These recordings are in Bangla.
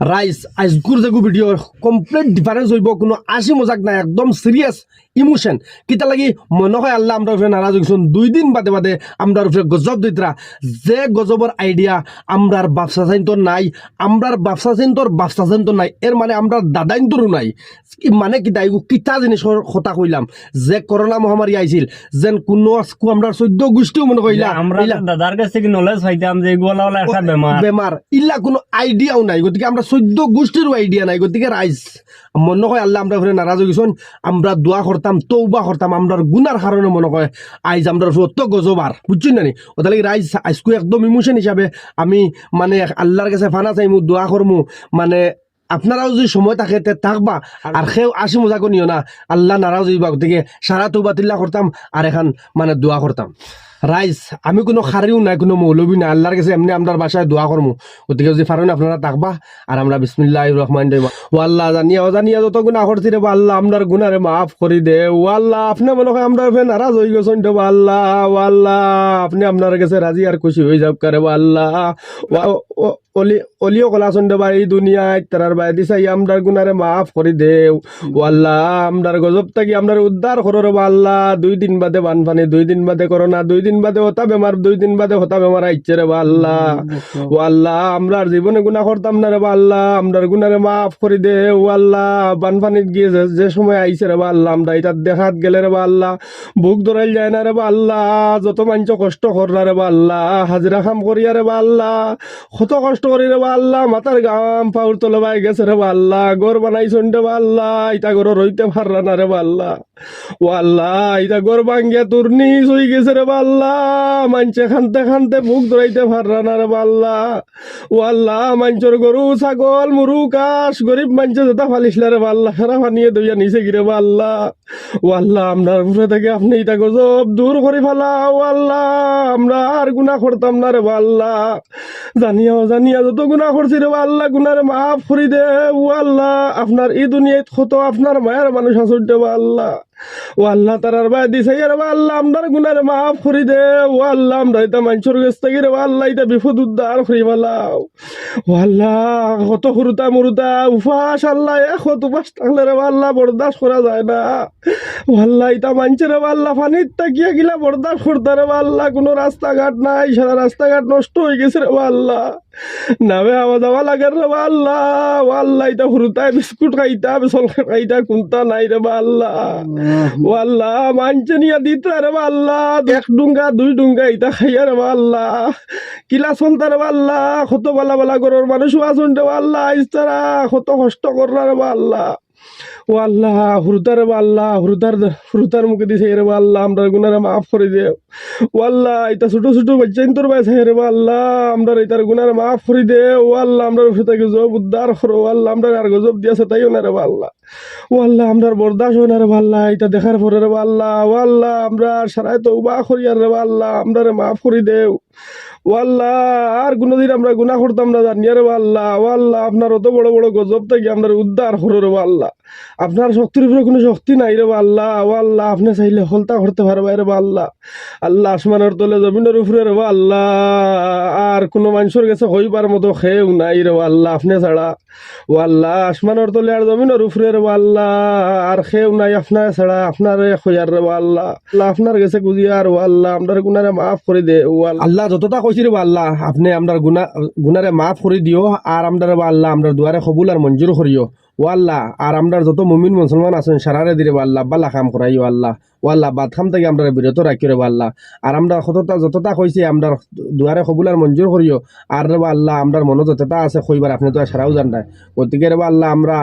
রাইস আজগুর যে ভিডিও কমপ্লিট ডিফারেন্স হইব, কোনো আসি মজাক নাই, একদম সিরিয়াস ইমোশন। কিতা লাগি মনে হয় আল্লাহ আমরা উপরে নারাজ হইছুন। 2 দিন বাদে বাদে আমরার উপরে গজব দিতরা, যে গজবর আইডিয়া আমরার বাপসা চাইন্তর নাই, আমরার বাপসা চাইন্তর নাই, এর মানে আমরার দাদাইন্তরও নাই। মানে কিতা এগু কিতা জিনিসের কথা কইলাম, যে করোনা মহামারী আইছিল, যেন কোনো আমরা 14 গোষ্ঠীও মনে কইলা আমরা দাদার কাছ থেকে নলেজ পাইতাম যে এগুলা হলো একটা বেমার, ইল্লা কোনো আইডিয়াও নাই। গতিকে আমরা 14 গোষ্ঠীরও আইডিয়া নাই। গতিকে রাইজ মনে হয় আল্লাহ আমরা উপরে নারাজ হইছুন। আমরা দোয়া করতাম, তৌবা করতাম, আমরার গুনার কারণে মনে হয় আইজ আমরা অত গজবার, বুঝছেন না নি? ওটা লাগে রাইজ আজকে একদম ইমোশন হিসাবে আমি মানে আল্লাহর কাছে ফানা চাইমু, দোয়া করমু। মানে আপনারাও যদি সময় থাকে থাকবা, আর সেও আসি মজাক নিও না, আল্লাহ নারাজ হইবা। গতিকে সারা তৌবা তিল্লা করতাম আর এখন মানে দোয়া করতাম। রাইজ আমি কোনো খারিও নাই, কোনো মৌলবী নাই, আল্লাহর কাছে এমনি আমরার বাসায় দোয়া করমু। গতিকে যদি পারেন আপনারা থাকবা, আর আমরা বিসমিল্লাহির রহমানির রহিম। ও আল্লাহ, জানিয়া অজানিয়া যত গুনাহ করছি রে বা আল্লাহ, আমরার গুনারে মাফ করি দে। ও আল্লাহ, আপনি মনে হয় আমরা নারাজ হয়ে গেছেন রে বা আল্লাহ। ও আল্লাহ, আপনি আপনার কাছে রাজি আর খুশি হয়ে যাও করে বা আল্লাহ। অলিও কলাচন দেবা এই দুনিয়ায় তারার বাইদি চাই আমরার গুনারে মাফ করি দেও। ও আল্লাহ, আমরার গজব থাকি আমরার উদ্ধার করো রে বা আল্লাহ। 2 দিন বাদে বানপানি, 2 দিন বাদে করোনা, 2 দিন বাদে হতা বেমার, 2 দিন বাদে হতা বেমার আইছে রে বা আল্লাহ। ও আল্লাহ, আমরার জীবনে গুনাহ করতাম না রে বা আল্লাহ, আমরার গুনারে মাফ করি দে। ও আল্লাহ, বানপানিত গিয়ে যে সময় আইছে রে বা আল্লাহ, আমরা এটা দেখাত গেলে রে বা আল্লাহ বুক ধরাইল যায় না রে বা আল্লাহ। যত মানুষ কষ্ট করলা রে বা আল্লাহ, হাজিরা কাম করিয়া রে বা আল্লাহ, কত কষ্ট করি রে বা আল্লাহ, মাথার গাম পাউর তলে বাই গেছে রে বা আল্লাহ। ঘর বানাইছন রে বা আল্লাহ, ইটা ঘর রইতে পারলা না রে বা আল্লাহ। ও আল্লাহ, ইটা ঘর ভাঙ্গিয়া তোর নিচ হয়ে গেছে রে বা আল্লাহ। মানছে খানতে খানতে বুক ধরাইতে পারলা না রে বা আল্লাহ। ও আল্লাহ, মানুষের গরু ছাগল মুরু কাশ গরিব মানুষে যেটা ফালিসলা রে বা আল্লাহ, সারা পানিয়ে দইয়া নিচে গিরে বা আল্লাহ। ও আল্লাহ, আমরা উপরে থেকে আপনি ইটা গজব দূর করে ফেলা। ও আল্লাহ, আমরা আর গুনাহ করতাম না রে বা আল্লাহ। জানিয়া যত গুনাহ করছি রে বা আল্লাহ, গুনারে মাফ করি দে। ও আল্লাহ, আপনার এই দুনিয়ায় কত আপনার মায়ের মানুষ আসুন দে বা আল্লাহ। ও আল্লাহ, তারার বাই দিছে রে বা আল্লাহ, আমরার গুনারে মাফ করি দে। ও আল্লাহ, আমরা এটা মানুষের কাছ থেকে রে বা আল্লাহ এটা বিপদ উদ্ধার করি ফেলাও। ও আল্লাহ, কত হুরুতা মুরুতা উপাস আল্লাহ, কত উপাস থাকলে রে বা আল্লাহ বরদাস্ত করা যায় না। ও আল্লাহ, এটা মানছে রে বা আল্লাহ, পানির তাকিয়া গিলা বরদাস্ত করতে রে বা আল্লাহ। কোনো রাস্তাঘাট নাই, সারা রাস্তাঘাট নষ্ট হয়ে গেছে রে বা আল্লাহ। নামে আওয়া যাওয়া লাগে রে বা আল্লাহ। ও আল্লাহ, এটা হুরুতায় বিস্কুট খাইতা বিসল খাইতা কোনটা নাই রে বা আল্লাহ। ও আল্লাহ, মানছে নিয়া দিতে রে বা আল্লাহ, 1 ডুঙ্গা 2 ডুঙ্গা ইটা খাইয়া রে বা আল্লাহ। কিলা চলতা রে বা আল্লাহ, কত বালা বালা ঘরের মানুষও আসুন রে বা আল্লাহ, ইস্তারা কত কষ্ট করলা রে বা আল্লাহ। ও আল্লাহ, হুরুতার রে বা আল্লাহ, হুরুতার মুখে দিছে রে বা আল্লাহ, আমরা গুনারে মাফ করে দেও। ও আল্লাহ, এটা ছোট ছোট বাচ্চা তোর বাইছে রে বা আল্লাহ, আমরা এটার গুনারে মাফ করে দে। ও আল্লাহ, আমরা উপরে থেকে গজব উদ্ধার করো। ও আল্লাহ, আমরা আর গজব দিয়েছে তাইও না রে বা আল্লাহ। ও আল্লাহ, আমরা বরদাস্ত হয় না রে বা আল্লাহ, এটা দেখার পরে রে বা আল্লাহ। ও আল্লাহ, আমরা সারাই তওবা করি আর রে বা আল্লাহ, আমরা মাফ করে দেও। ও আল্লাহ, আর কোনোদিন আমরা গুনাহ করতাম না জানিয়া রে বা আল্লাহ। ও আল্লাহ, আপনার অত বড় বড় গজব থেকে আমরা উদ্ধার করো রে বা আল্লাহ। আপনার শক্তির উপরে কোনো শক্তি নাই রে বা আল্লাহ। ও আল্লাহ, আপনি চাইলে হলতা করতে পারবে রে বা আল্লাহ। আল্লাহ, আসমানের তলে জমিনের উপরে রে বা আল্লাহ, আর কোনো মানুষের কাছে হইবার মতো খেয়েও নাই রে বা আল্লাহ আপনি ছাড়া। ও আল্লাহ, আসমানের তলে আর জমিনের উপরে রে বা আল্লাহ, আর খেয়েও নাই আপনার ছাড়া। আপনারে খোয়ার রে বা আল্লাহ। আল্লাহ, আপনার কাছে গুজিয়ার ও আল্লাহ, আপনার গুনারে মাফ করে দে। ও আল্লাহ, যতটা কইছি রে বা আল্লাহ, আপনি আপনার গুনারে মাফ করে দিও, আর আমরা বা আল্লাহ আপনার দুয়ারে কবুল আর মঞ্জুর করিও। ও আল্লাহ, আর আমরা যত মুমিন মুসলমান আছেন সারারে দিরে বা আল্লাহ বালা কাম করাইও আল্লাহ। ও আল্লাহ, বাদ খাম থেকে আমরা বিরত রাখিও রে বা আল্লাহ। আর আমরা যতটা কইছি আমরা দুয়ারে কবুল আর মঞ্জুর করিও। আর রে বা আল্লাহ, আমরা মনে যতটা আছে কইবার আপনি তো সারাও জানতাই। গতিকে রে বা আল্লাহ, আমরা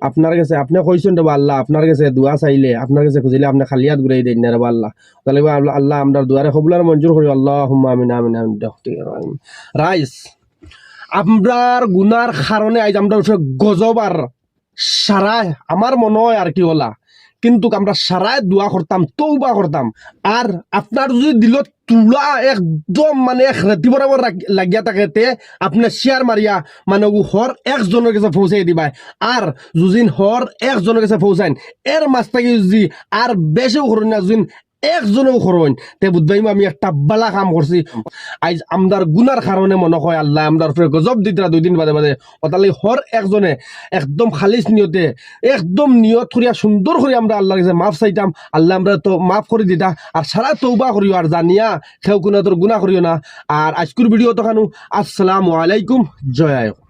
আপনার কাছে আপনি কইছেন রে বা আল্লাহ, আপনার কাছে দোয়া চাইলে আপনার কাছে খুঁজিলে আপনি খালি হাত ঘুরাই দেন না রে বা আল্লাহ। তাহলে আল্লাহ, আমরা দুয়ারে কবুল আর মঞ্জুর করিও। আল্লাহুম্মা আমিন আমিন আমিন। রাইস আমরার গুনার কারণে আজ আমরা গজব আর সারায় আমার মনে হয় আর কি হলা, কিন্তু আমরা সারায় দোয়া করতাম, তৌবা করতাম। আর আপনার যদি দিল তুলা একদম মানে এক রেতি বরাবর লাগিয়া থাকে, আপনি শেয়ার মারিয়া মানে হর একজনের কাছে পৌঁছাই দিবা। আর যুজিন হর একজনের কাছে পৌঁছাইন, এর মাছ থাকি যদি আর বেশি করুন না, যুদিন একজনেও করইন তে বুঝবাইম আমি একটা বালা কাম করছি আজ আমদার গুনার কারণে মনে হয় আল্লাহ আমদার উপরে গজব দিতরা 2 দিন বাদে বাদে অতালি হর একজনে একদম খালিস নিয়তে একদম নিয়ত করিয়া সুন্দর করে আমরা আল্লাহর কাছে মাফ চাইতাম আল্লাহ আমরা তো মাফ করে দিতা আর সারা তৌবা করিও আর জানিয়া কেউ কোনো তোর গুনাহ করিও না আর আজকের ভিডিও তো খানু আসসালামু আলাইকুম জয় আয়ো